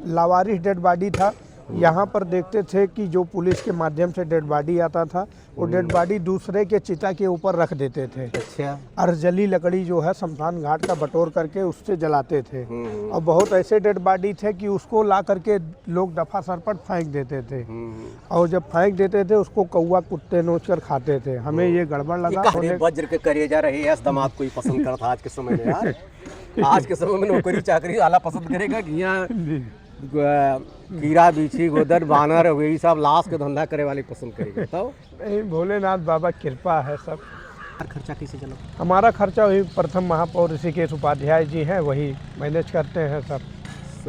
लावारिस dead body था। यहाँ पर देखते थे कि जो पुलिस के माध्यम से डेड बॉडी आता था वो डेड बॉडी दूसरे के चिता के ऊपर रख देते थे। अच्छा। और जली लकड़ी जो है शमशान घाट का बटोर करके उससे जलाते थे। और बहुत ऐसे डेड बॉडी थे कि उसको ला करके लोग दफा सरपट फेंक देते थे। और जब फेंक देते थे उसको कौवा कुत्ते नोच कर खाते थे। हमें ये गड़बड़ लगा। वज्र के करेजा रहे ऐसा दामाद कोई पसंद करता आज के समय में यार। आज के समय में नौकरी चाकरी वाला पसंद करेगा कि यहाँ कीड़ा बीछी गोदर बानर वही सब लाश के धंधा करे वाले पसंद करेगा। तो भोलेनाथ बाबा कृपा है सब। खर्चा कैसे चला? हमारा खर्चा वही प्रथम महापौर ऋषिकेश उपाध्याय जी हैं, वही मैनेज करते हैं सब।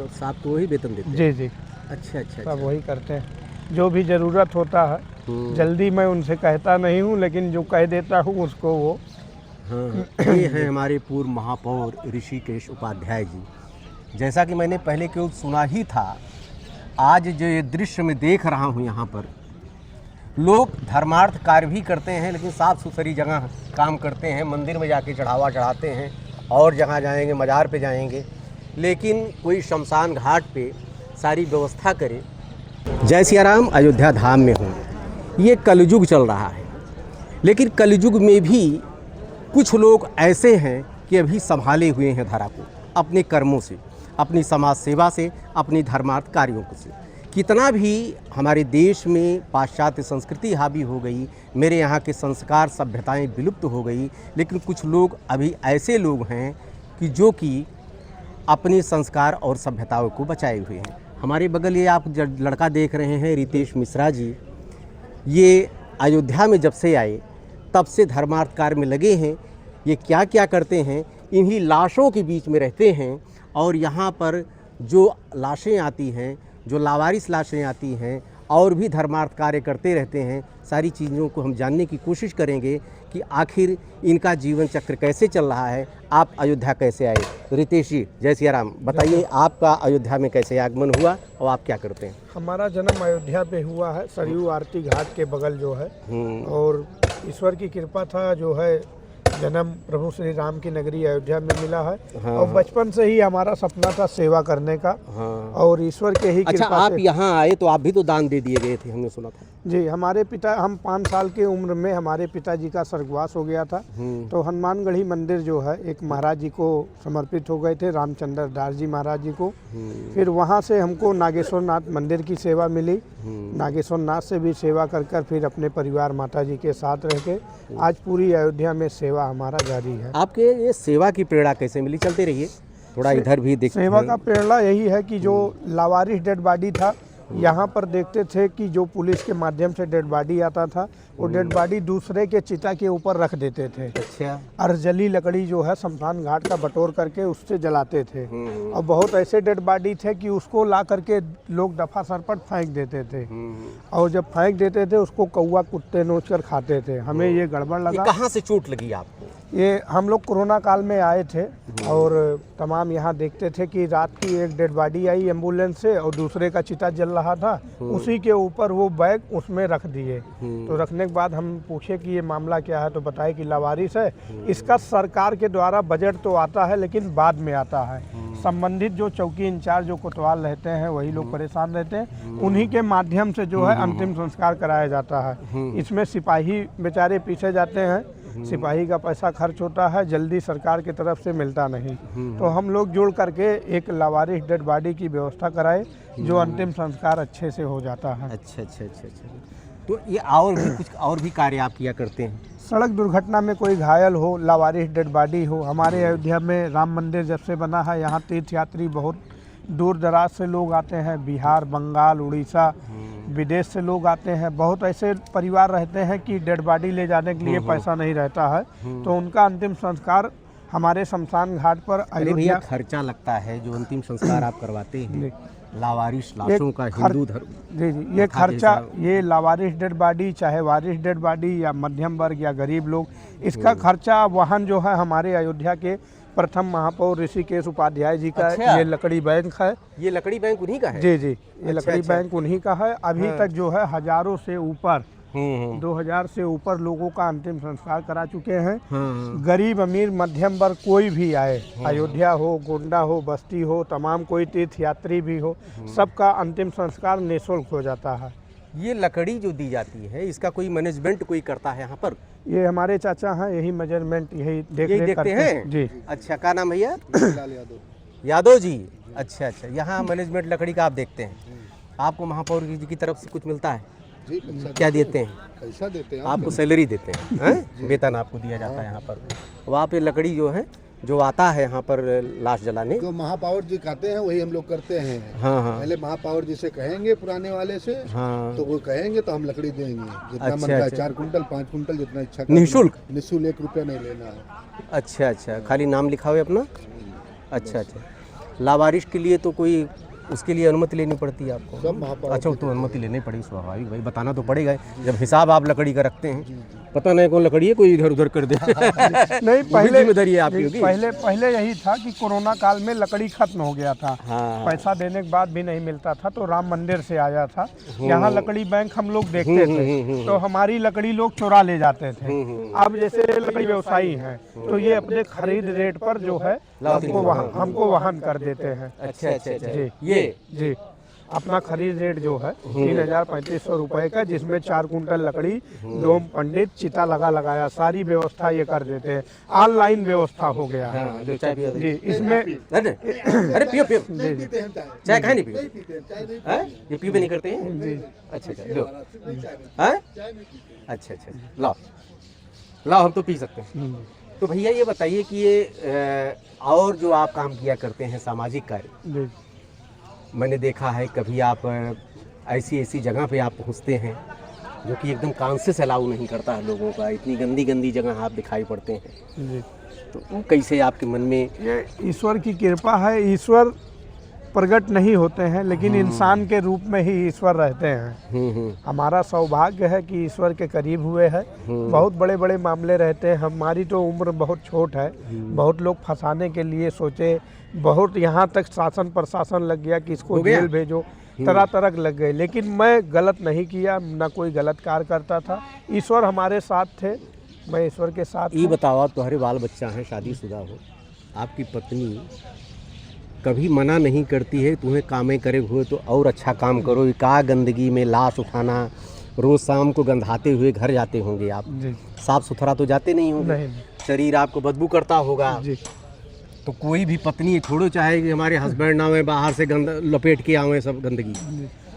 साहब तो वही वेतन देते हैं? जी जी। अच्छा अच्छा। सब वही करते हैं, जो भी ज़रूरत होता है। जल्दी मैं उनसे कहता नहीं हूँ, लेकिन जो कह देता हूँ उसको वो। हाँ, ये हैं हमारे पूर्व महापौर ऋषिकेश उपाध्याय जी। जैसा कि मैंने पहले केवल सुना ही था, आज जो ये दृश्य में देख रहा हूँ यहाँ पर लोग धर्मार्थ कार्य भी करते हैं, लेकिन साफ़ सुथरी जगह काम करते हैं। मंदिर में जाके चढ़ावा चढ़ाते हैं और जहाँ जाएंगे मज़ार पे जाएंगे, लेकिन कोई शमशान घाट पे सारी व्यवस्था करे। जय सिया राम। अयोध्या धाम में हूँ। ये कलयुग चल रहा है, लेकिन कलयुग में भी कुछ लोग ऐसे हैं कि अभी संभाले हुए हैं धरा को अपने कर्मों से, अपनी समाज सेवा से, अपनी धर्मार्थ कार्यों से। कितना भी हमारे देश में पाश्चात्य संस्कृति हावी हो गई, मेरे यहाँ के संस्कार सभ्यताएं विलुप्त हो गई, लेकिन कुछ लोग अभी ऐसे लोग हैं कि जो कि अपने संस्कार और सभ्यताओं को बचाए हुए हैं। हमारे बगल ये आप लड़का देख रहे हैं रितेश मिश्रा जी, ये अयोध्या में जब से आए तब से धर्मार्थ कार्य में लगे हैं। ये क्या क्या करते हैं, इन्हीं लाशों के बीच में रहते हैं और यहाँ पर जो लाशें आती हैं, जो लावारिस लाशें आती हैं, और भी धर्मार्थ कार्य करते रहते हैं। सारी चीज़ों को हम जानने की कोशिश करेंगे कि आखिर इनका जीवन चक्र कैसे चल रहा है। आप अयोध्या कैसे आए? रितेश जी, जय सिया राम। बताइए आपका अयोध्या में कैसे आगमन हुआ और आप क्या करते हैं? हमारा जन्म अयोध्या पे हुआ है, सरयू आरती घाट के बगल जो है। और ईश्वर की कृपा था जो है जन्म प्रभु श्री राम की नगरी अयोध्या में मिला है। हाँ। और बचपन से ही हमारा सपना था सेवा करने का। हाँ। और ईश्वर के ही कृपा। अच्छा, आप यहाँ आए तो आप भी तो दान दे दिए गए थे, हमने सुना था। जी, हमारे पिता, हम 5 साल की उम्र में हमारे पिताजी का स्वर्गवास हो गया था। तो हनुमानगढ़ी मंदिर जो है एक महाराज जी को समर्पित हो गए थे, रामचंद्र दास जी महाराज जी को। फिर वहाँ से हमको नागेश्वर नाथ मंदिर की सेवा मिली। नागेश्वर नाथ से भी सेवा कर फिर अपने परिवार माता जी के साथ रह के आज पूरी अयोध्या में सेवा हमारा जारी है। आपके ये सेवा की प्रेरणा कैसे मिली? चलते रहिए थोड़ा इधर भी देखते। सेवा का प्रेरणा यही है कि जो लावारिस डेड बॉडी था, यहाँ पर देखते थे कि जो पुलिस के माध्यम से डेड बॉडी आता था वो डेड बॉडी दूसरे के चिता के ऊपर रख देते थे। अच्छा। और जली लकड़ी जो है शमशान घाट का बटोर करके उससे जलाते थे। और बहुत ऐसे डेड बॉडी थे कि उसको ला करके लोग दफा सरपट फेंक देते थे। और जब फेंक देते थे उसको कौवा कुत्ते नोच कर खाते थे। हमें ये गड़बड़ लगा। कहाँ से चोट लगी आपको? ये हम लोग कोरोना काल में आए थे और तमाम यहाँ देखते थे कि रात की एक डेड बॉडी आई एम्बुलेंस से और दूसरे का चिता जल रहा था, उसी के ऊपर वो बैग उसमें रख दिए। तो रखने के बाद हम पूछे कि ये मामला क्या है, तो बताए कि लावारिस है। इसका सरकार के द्वारा बजट तो आता है लेकिन बाद में आता है। संबंधित जो चौकी इंचार्ज जो कोतवाल रहते हैं वही लोग परेशान रहते हैं, उन्हीं के माध्यम से जो है अंतिम संस्कार कराया जाता है। इसमें सिपाही बेचारे पीछे जाते हैं, सिपाही का पैसा खर्च होता है, जल्दी सरकार की तरफ से मिलता नहीं। तो हम लोग जुड़ करके एक लावारिस डेड बॉडी की व्यवस्था कराए जो अंतिम संस्कार अच्छे से हो जाता है। अच्छा अच्छा अच्छा अच्छा। तो ये और भी कुछ और भी कार्य आप किया करते हैं? सड़क दुर्घटना में कोई घायल हो, लावारिस डेड बॉडी हो। हमारे अयोध्या में राम मंदिर जब से बना है, यहाँ तीर्थ यात्री बहुत दूर दराज से लोग आते हैं, बिहार, बंगाल, उड़ीसा, विदेश से लोग आते हैं। बहुत ऐसे परिवार रहते हैं कि डेड बॉडी ले जाने के लिए पैसा नहीं रहता है, तो उनका अंतिम संस्कार हमारे शमशान घाट पर अयोध्या। खर्चा लगता है जो अंतिम संस्कार आप करवाते हैं लावारिस लाशों का, हिंदू धर्म। जी जी, ये खर्चा, ये लावारिस डेड बॉडी चाहे वारिस डेड बॉडी या मध्यम वर्ग या गरीब लोग, इसका खर्चा वाहन जो है हमारे अयोध्या के प्रथम महापौर ऋषिकेश उपाध्याय जी का। अच्छा। ये लकड़ी बैंक है। ये लकड़ी बैंक उन्हीं का है? जी जी, ये लकड़ी बैंक उन्हीं का है। अभी तक जो है हजारों से ऊपर 2000 से ऊपर लोगों का अंतिम संस्कार करा चुके हैं। हाँ। गरीब अमीर मध्यम वर्ग कोई भी आए, अयोध्या हो, गोंडा हो, बस्ती हो, तमाम कोई तीर्थ यात्री भी हो, सबका अंतिम संस्कार निःशुल्क हो जाता है। ये लकड़ी जो दी जाती है इसका कोई मैनेजमेंट कोई करता है यहाँ पर? ये हमारे चाचा हैं, यही मेजरमेंट यही देख यही रेख देखते करते हैं? जी। अच्छा, क्या नाम भैया? यादव जी। अच्छा अच्छा, यहाँ मैनेजमेंट लकड़ी का आप देखते हैं। आपको महापौर जी की तरफ से कुछ मिलता है? जी, पैसा क्या देते हैं? पैसा देते हैं। आपको सैलरी देते हैं, हैं? वेतन आपको दिया जाता है यहाँ पर। वहाँ पे लकड़ी जो है जो आता है यहाँ पर लाश जलाने, जो महापौर जी कहते हैं वही हम लोग करते हैं। हाँ हाँ पहले महापौर जी से कहेंगे, पुराने वाले से, हाँ, तो वो कहेंगे तो हम लकड़ी देंगे जितना अच्छा, मन का, अच्छा। 4 कुंटल 5 कुंटल जितना इच्छा का। निःशुल्क? निःशुल्क, 1 रुपया नहीं लेना है। अच्छा अच्छा, खाली नाम लिखा हुआ है अपना? अच्छा अच्छा, लावारिश के लिए तो कोई उसके लिए अनुमति लेनी पड़ती है आपको? सब महापौर। अच्छा, वो तो अनुमति लेनी पड़ेगी, स्वाभाविक भाई, बताना तो पड़ेगा जब हिसाब आप लकड़ी का रखते हैं। पता नहीं कौन लकड़ी है, कोई इधर उधर कर दे। नहीं, वो भी पहले जिम्मेदारी है आपकी होगी। पहले यही था कि कोरोना काल में लकड़ी खत्म हो गया था। हाँ। पैसा देने के बाद भी नहीं मिलता था, तो राम मंदिर से आया था। यहाँ लकड़ी बैंक हम लोग देखते थे, तो हमारी लकड़ी लोग चुरा ले जाते थे। अब जैसे लकड़ी व्यवसायी हैं, तो ये अपने खरीद रेट पर जो है हमको वहन कर देते हैं। अच्छा अच्छा अच्छा, जी ये जी, अपना खरीद रेट जो है 3,3500 रुपए का, जिसमें 4 कुंटल लकड़ी, 2 पंडित, चिता लगाया, सारी व्यवस्था ये कर देते हैं। ऑनलाइन व्यवस्था हो गया है। हाँ, जो चाय पिया जी, इसमें अरे अरे पियो पियो, जी जी चाय कहाँ नहीं पियो? हैं? ये पीबे नहीं करते हैं? जी। अच्छा अच्छा, लो। हैं? अच्छा अच्छा, लाओ लाओ, हम तो पी सकते हैं। तो भैया ये बताइए कि ये और जो आप काम किया करते हैं सामाजिक कार्य, जी मैंने देखा है कभी आप ऐसी ऐसी जगह पे आप पहुंचते हैं जो कि एकदम कान से अलाउ नहीं करता है लोगों का, इतनी गंदी गंदी जगह आप दिखाई पड़ते हैं, जी। तो वो कैसे आपके मन में? ये ईश्वर की कृपा है। ईश्वर प्रकट नहीं होते हैं, लेकिन इंसान के रूप में ही ईश्वर रहते हैं। हमारा सौभाग्य है कि ईश्वर के करीब हुए हैं। बहुत बड़े बड़े मामले रहते हैं। हमारी तो उम्र बहुत छोट है। बहुत लोग फंसाने के लिए सोचे, बहुत यहाँ तक शासन प्रशासन लग गया कि इसको जेल भेजो, तरह तरह लग गए, लेकिन मैं गलत नहीं किया, ना कोई गलत कार्य करता था। ईश्वर हमारे साथ थे, मैं ईश्वर के साथ। ये बताओ, आप तुम्हारे बाल बच्चा हैं, शादीशुदा हो, आपकी पत्नी कभी मना नहीं करती है तुम्हें कामें करे हुए तो और अच्छा काम करो, ये का गंदगी में लाश उठाना, रोज शाम को गंधाते हुए घर जाते होंगे आप, जी साफ सुथरा तो जाते नहीं होंगे, नहीं शरीर आपको बदबू करता होगा। जी। तो कोई भी पत्नी छोड़ो चाहे कि हमारे हस्बैंड ना आवे बाहर से गंद लपेट के आवे सब गंदगी,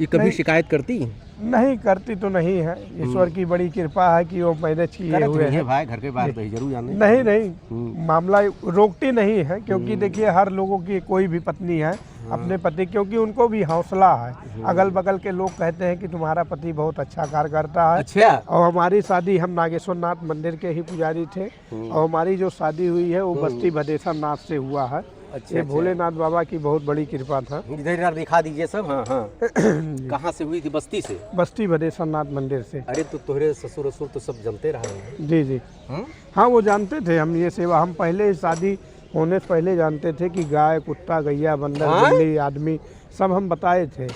ये कभी नहीं। शिकायत करती है? नहीं करती तो नहीं है। ईश्वर की बड़ी कृपा है कि वो मैनेज किए हुए हैं। भाई घर के बाहर तो ही जरूर जाने। नहीं मामला रोकती नहीं है, क्योंकि देखिए हर लोगों की कोई भी पत्नी है अपने पति, क्योंकि उनको भी हौसला है। अगल बगल के लोग कहते हैं कि तुम्हारा पति बहुत अच्छा कार्य करता है। अच्छा। और हमारी शादी, हम नागेश्वर नाथ मंदिर के ही पुजारी थे, और हमारी जो शादी हुई है वो बस्ती भदेसर नाथ से हुआ है। अच्छा, ये भोलेनाथ बाबा की बहुत बड़ी कृपा था। इधर यार दिखा दीजिए सब। हाँ हाँ। कहाँ से हुई थी? बस्ती से? बस्ती भदेसर नाथ मंदिर से। अरे तो तोहरे ससुर असुर तो सब जलते रहे हैं। जी जी हाँ, वो जानते थे हम ये सेवा, हम पहले ही शादी होने से पहले जानते थे कि गाय, कुत्ता, गैया, बंदर, बिल्ली, आदमी सब हम बताए थे।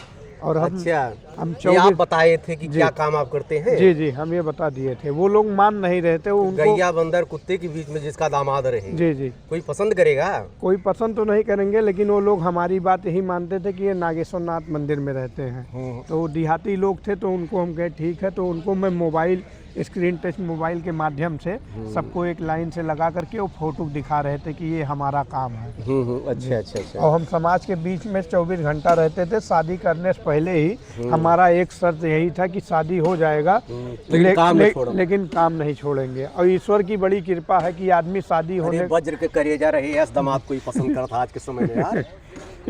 और हम अच्छा, हम ये आप बताए थे कि क्या काम आप करते हैं? जी जी, हम ये बता दिए थे। वो लोग मान नहीं रहे थे। वो उनको गैया, बंदर, कुत्ते के बीच में जिसका दामाद रहे, जी जी, कोई पसंद करेगा? कोई पसंद तो नहीं करेंगे, लेकिन वो लोग हमारी बात यही मानते थे कि ये नागेश्वर नाथ मंदिर में रहते हैं। तो वो देहाती लोग थे, तो उनको हम कहे ठीक है। तो उनको मैं मोबाइल, स्क्रीन टच मोबाइल के माध्यम से सबको एक लाइन से लगा करके वो फोटो दिखा रहे थे कि ये हमारा काम है। अच्छा अच्छा अच्छा। और हम समाज के बीच में 24 घंटा रहते थे। शादी करने से पहले ही हमारा एक शर्त यही था कि शादी हो जाएगा, लेकिन काम नहीं छोड़ेंगे। और ईश्वर की बड़ी कृपा है कि आदमी शादी होने, वज्र के करेजा रहे ऐस दामाद कोई पसंद करता आज के समय में यार।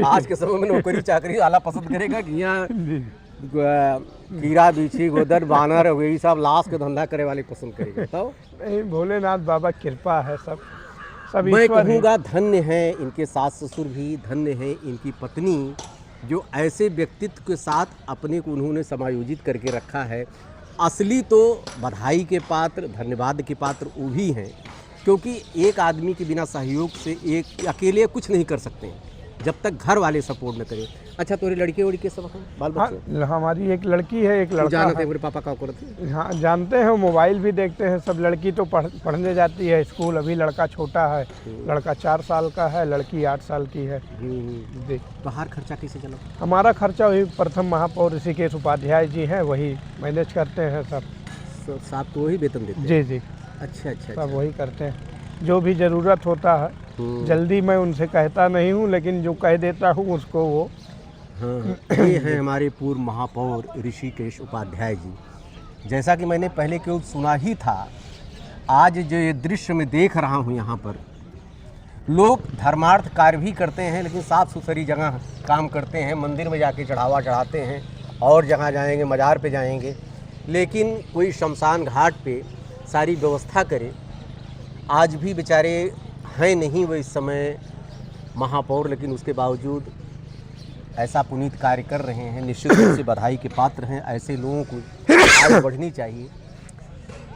आज के समय में नौकरी चाकरी वाला पसंद करेगा कि यहाँ कीड़ा, बीछी, गोदर, बानर, वही सब लाश के धंधा करे वाले पसंद करेगा। तो नहीं, भोलेनाथ बाबा कृपा है, सब मैं ईश्वर ही। कहूँगा धन्य है इनके सास ससुर भी, धन्य है इनकी पत्नी जो ऐसे व्यक्तित्व के साथ अपने को उन्होंने समायोजित करके रखा है। असली तो बधाई के पात्र, धन्यवाद के पात्र वो भी हैं, क्योंकि एक आदमी के बिना सहयोग से एक अकेले कुछ नहीं कर सकते हैं। जब तक घर वाले सपोर्ट न करें। अच्छा तोरे लड़के उड़के सब हैं बाल बच्चे? हाँ, हमारी एक लड़की है, एक लड़का जानते है। मेरे पापा का करते? हाँ जानते हैं, मोबाइल भी देखते हैं सब। लड़की तो पढ़ने जाती है स्कूल, अभी लड़का छोटा है। लड़का 4 साल का है, लड़की 8 साल की है जी। बाहर खर्चा कैसे चला? हमारा खर्चा वही प्रथम महापौर ऋषिकेश उपाध्याय जी हैं, वही मैनेज करते हैं सब। साहब को वही वेतन देते हैं? जी जी, अच्छा अच्छा सब वही करते हैं। जो भी ज़रूरत होता है जल्दी मैं उनसे कहता नहीं हूँ, लेकिन जो कह देता हूँ उसको वो। हाँ, ये हैं हमारे पूर्व महापौर ऋषिकेश उपाध्याय जी। जैसा कि मैंने पहले केवल सुना ही था, आज जो ये दृश्य मैं देख रहा हूँ यहाँ पर, लोग धर्मार्थ कार्य भी करते हैं, लेकिन साफ़ सुथरी जगह काम करते हैं। मंदिर में जाके चढ़ावा चढ़ाते हैं, और जहाँ जाएंगे मज़ार पे जाएंगे, लेकिन कोई शमशान घाट पे सारी व्यवस्था करे। आज भी बेचारे हैं नहीं वो इस समय महापौर, लेकिन उसके बावजूद ऐसा पुनीत कार्य कर रहे हैं। निश्चित रूप से बधाई के पात्र हैं। ऐसे लोगों को आगे बढ़नी चाहिए।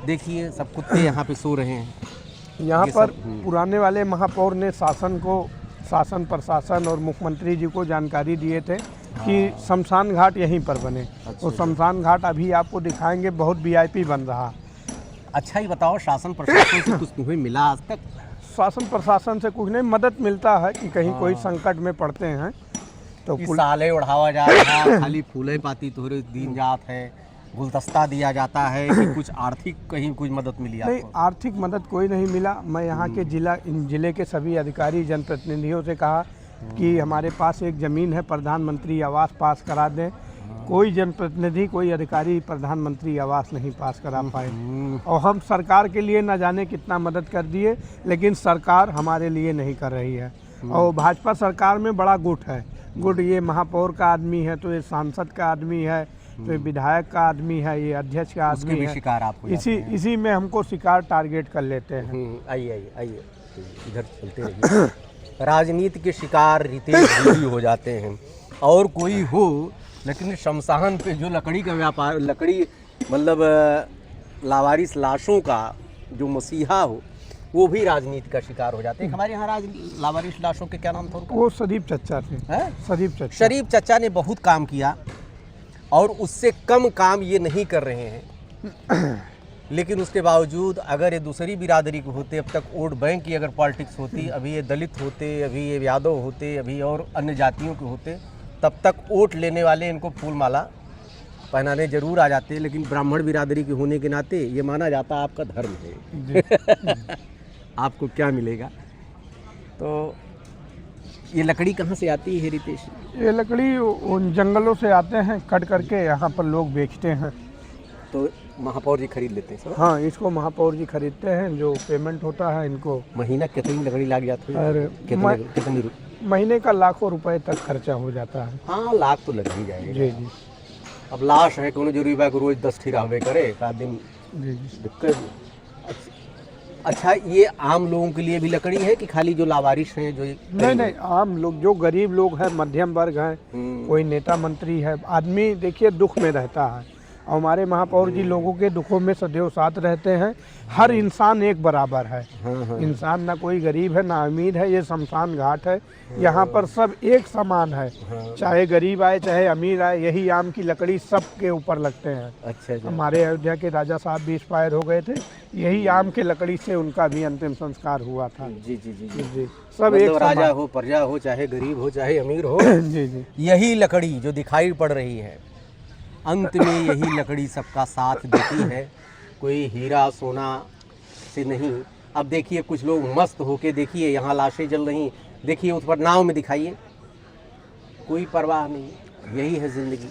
देखिए सब कुत्ते यहाँ पे सो रहे हैं। यहाँ ये पर सब, पुराने वाले महापौर ने शासन प्रशासन और मुख्यमंत्री जी को जानकारी दिए थे कि शमशान घाट यहीं पर बने। तो शमशान घाट अभी आपको दिखाएंगे, बहुत VIP बन रहा। अच्छा ही बताओ, शासन प्रशासन से कुछ तुम्हें मिला आज तक? शासन प्रशासन से कुछ नहीं, मदद मिलता है कि कहीं कोई संकट में पड़ते हैं तो कि साले उड़ावा जा रहा, खाली फूले पाती तोहरे दिन जात है, गुलदस्ता दिया जाता है, कि कुछ आर्थिक कहीं कुछ मदद मिली नहीं, आपको? आर्थिक मदद कोई नहीं मिला। मैं यहाँ के जिले के सभी अधिकारी जनप्रतिनिधियों से कहा कि हमारे पास एक ज़मीन है, प्रधानमंत्री आवास पास करा दें। कोई जनप्रतिनिधि, कोई अधिकारी प्रधानमंत्री आवास नहीं पास करा पाए। और हम सरकार के लिए न जाने कितना मदद कर दिए, लेकिन सरकार हमारे लिए नहीं कर रही है। और भाजपा सरकार में बड़ा गुट है। गुट ये महापौर का आदमी है, तो ये सांसद का आदमी है, तो ये विधायक का आदमी है, ये अध्यक्ष का आदमी भी है। शिकार आपको इसी में हमको शिकार टारगेट कर लेते हैं। आइए आइए आइए, इधर चलते रहिए। राजनीति के शिकार रितेश जोगी हो जाते हैं। और कोई हो, लेकिन शमशान पे जो लकड़ी का व्यापार, लकड़ी मतलब लावारिस लाशों का जो मसीहा हो, वो भी राजनीति का शिकार हो जाते हैं। हमारे यहाँ लावारिस लाशों के क्या नाम था उनका? वो शरीफ चचा थे। शरीफ चचा। शरीफ चचा ने बहुत काम किया, और उससे कम काम ये नहीं कर रहे हैं। लेकिन उसके बावजूद अगर ये दूसरी बिरादरी के होते, अब तक वोट बैंक की अगर पॉलिटिक्स होती, अभी ये दलित होते, अभी ये यादव होते, अभी और अन्य जातियों के होते, तब तक वोट लेने वाले इनको फूल माला पहनाने जरूर आ जाते। लेकिन ब्राह्मण बिरादरी के होने के नाते ये माना जाता आपका धर्म है। आपको क्या मिलेगा? तो ये लकड़ी कहाँ से आती है रितेश? ये लकड़ी उन जंगलों से आते हैं, कट करके यहाँ पर लोग बेचते हैं। तो महापौर जी खरीद लेते हैं सब? हाँ, इसको महापौर जी खरीदते हैं। जो पेमेंट होता है इनको। महीना कितनी लकड़ी लग जाती है? और कितनी महीने का लाखों रुपए तक खर्चा हो जाता है। हाँ, लाख तो लग ही जाएगा। जी जी। अब लाश है, कोनो जरूरी बा रोज 10 ठिरावे करे का दिन जी। दिक्कत। अच्छा, ये आम लोगों के लिए भी लकड़ी है कि खाली जो लावारिस हैं जो? नहीं, आम लोग, जो गरीब लोग हैं, मध्यम वर्ग हैं, कोई नेता मंत्री है, आदमी देखिए दुख में रहता है। और हमारे महापौर जी लोगों के दुखों में सदैव साथ रहते हैं। हर इंसान एक बराबर है। इंसान ना कोई गरीब है ना अमीर है। ये शमशान घाट है, यहाँ पर सब एक समान है। चाहे गरीब आए चाहे अमीर आए, यही आम की लकड़ी सबके ऊपर लगते हैं। अच्छा। हमारे अयोध्या के राजा साहब भी एक्सपायर हो गए थे, यही आम के लकड़ी से उनका भी अंतिम संस्कार हुआ था। जी जी जी जी, जी। सब एक राजा हो, प्रजा हो, चाहे गरीब हो चाहे अमीर हो, जी जी। यही लकड़ी जो दिखाई पड़ रही है, अंत में यही लकड़ी सबका साथ देती है। कोई हीरा सोना से नहीं। अब देखिए कुछ लोग मस्त होके, देखिए यहाँ लाशें जल रही, देखिए उस पर नाव में दिखाइए, कोई परवाह नहीं। यही है जिंदगी।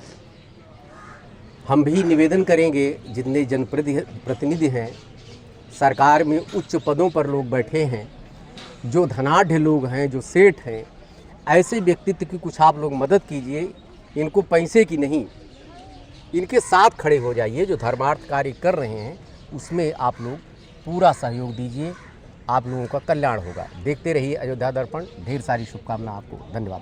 हम भी निवेदन करेंगे, जितने जनप्रतिनिधि हैं, सरकार में उच्च पदों पर लोग बैठे हैं, जो धनाढ़ लोग हैं, जो सेठ हैं, ऐसे व्यक्तित्व की कुछ आप लोग मदद कीजिए। इनको पैसे की नहीं, इनके साथ खड़े हो जाइए। जो धर्मार्थ कार्य कर रहे हैं उसमें आप लोग पूरा सहयोग दीजिए, आप लोगों का कल्याण होगा। देखते रहिए अयोध्या दर्पण। ढेर सारी शुभकामनाएं आपको। धन्यवाद।